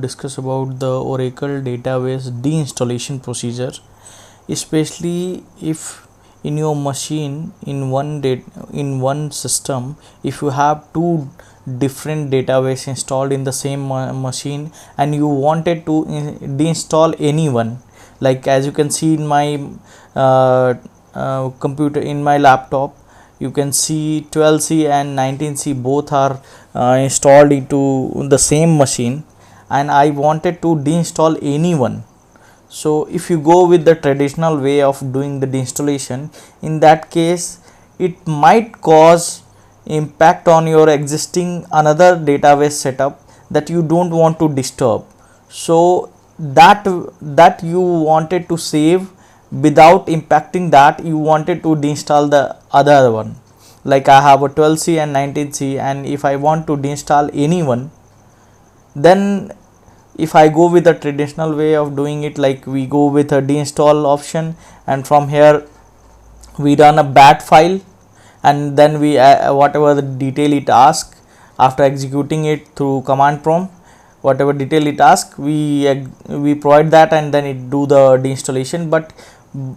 Discuss about the Oracle database deinstallation procedure, especially if in your machine in one system, if you have two different database installed in the same machine and you wanted to deinstall any one, like as you can see in my computer, in my laptop, you can see 12c and 19c both are installed into the same machine, and I wanted to deinstall any one. So if you go with the traditional way of doing the deinstallation, in that case it might cause impact on your existing another database setup that you don't want to disturb. So that you wanted to save, without impacting that you wanted to deinstall the other one. Like I have a 12c and 19c, and if I want to deinstall any one, then if I go with the traditional way of doing it, like we go with a deinstall option, and from here we run a bat file, and then we whatever the detail it asks, after executing it through command prompt, whatever detail it asks, we provide that, and then it do the deinstallation. But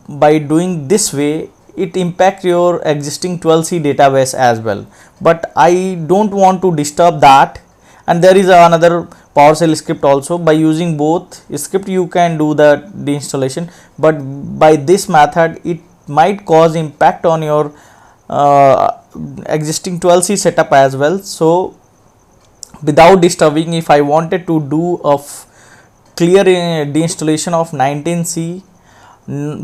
by doing this way, it impacts your existing 12c database as well, but I don't want to disturb that. And there is another PowerShell script also. By using both script you can do the deinstallation, but by this method it might cause impact on your existing 12c setup as well. So without disturbing, if I wanted to do a clear deinstallation of 19c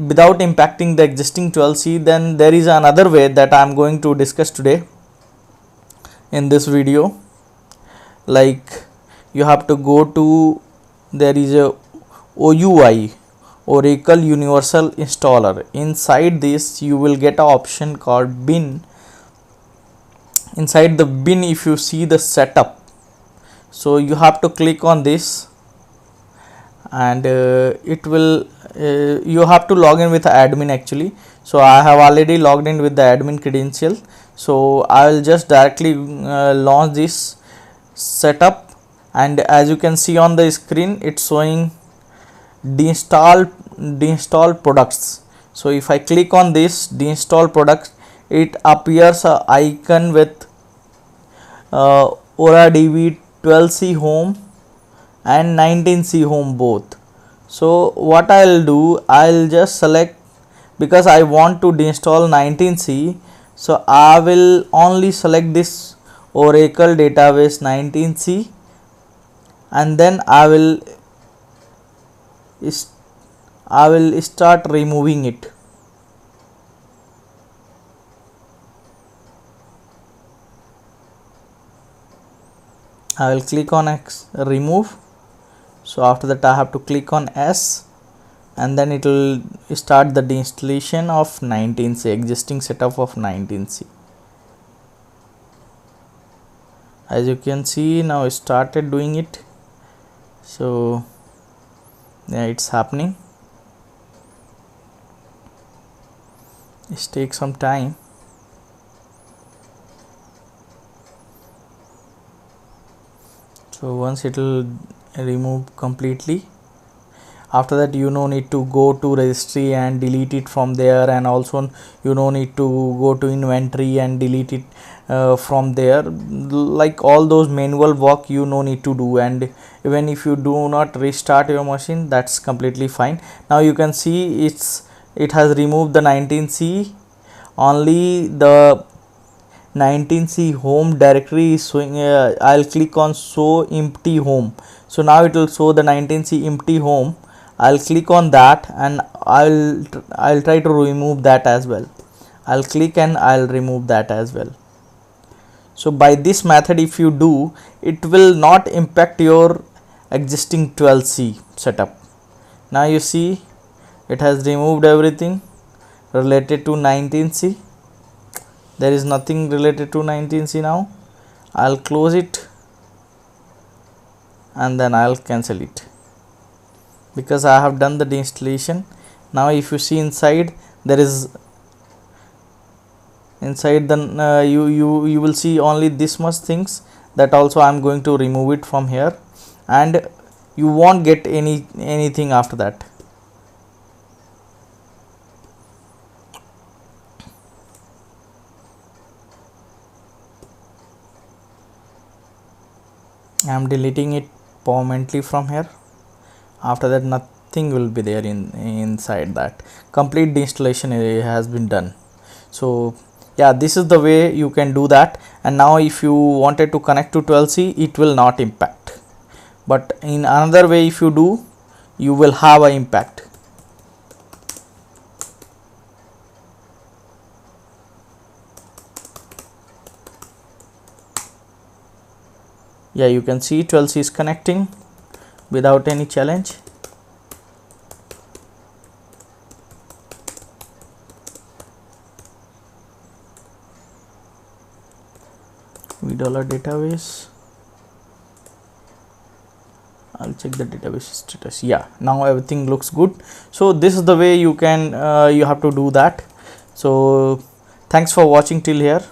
without impacting the existing 12c, then there is another way that I am going to discuss today in this video. Like you have to go to, there is a OUI, Oracle Universal Installer. Inside this you will get an option called bin. Inside the bin, if you see the setup, so you have to click on this, and it will you have to log in with admin actually. So I have already logged in with the admin credential, so I will just directly launch this setup, and as you can see on the screen, it's showing deinstall products. So if I click on this deinstall products, it appears a icon with Oracle DB 12c home and 19c home both. So what I'll do, I'll just select, because I want to deinstall 19c, so I will only select this Oracle database 19c, and then I will start removing it. I will click on remove. So after that I have to click on S, and then it will start the deinstallation of 19c, existing setup of 19c. As you can see, now I started doing it. So yeah, it's happening. It takes some time. So once it will remove completely, after that you no need to go to registry and delete it from there, and also you no need to go to inventory and delete it from there. Like all those manual work you no need to do, and even if you do not restart your machine, that's completely fine. Now you can see it has removed the 19c, only the 19c home directory is showing. I'll click on show empty home, so now it will show the 19c empty home. I'll click on that, and I'll try to remove that as well. I'll click and I'll remove that as well. So by this method, if you do, it will not impact your existing 12c setup. Now you see it has removed everything related to 19c. There is nothing related to 19c now. I'll close it, and then I'll cancel it, because I have done the deinstallation. Now if you see inside, there is inside the you will see only this much things, that also I am going to remove it from here. And you won't get anything after that. I am deleting it permanently from here. After that nothing will be there inside that. Complete deinstallation has been done. So yeah, this is the way you can do that. And now if you wanted to connect to 12c, it will not impact, but in another way if you do, you will have an impact. Yeah, you can see 12c is connecting without any challenge. $v database, I'll check the database status. Yeah, now everything looks good. So this is the way you can you have to do that. So thanks for watching till here.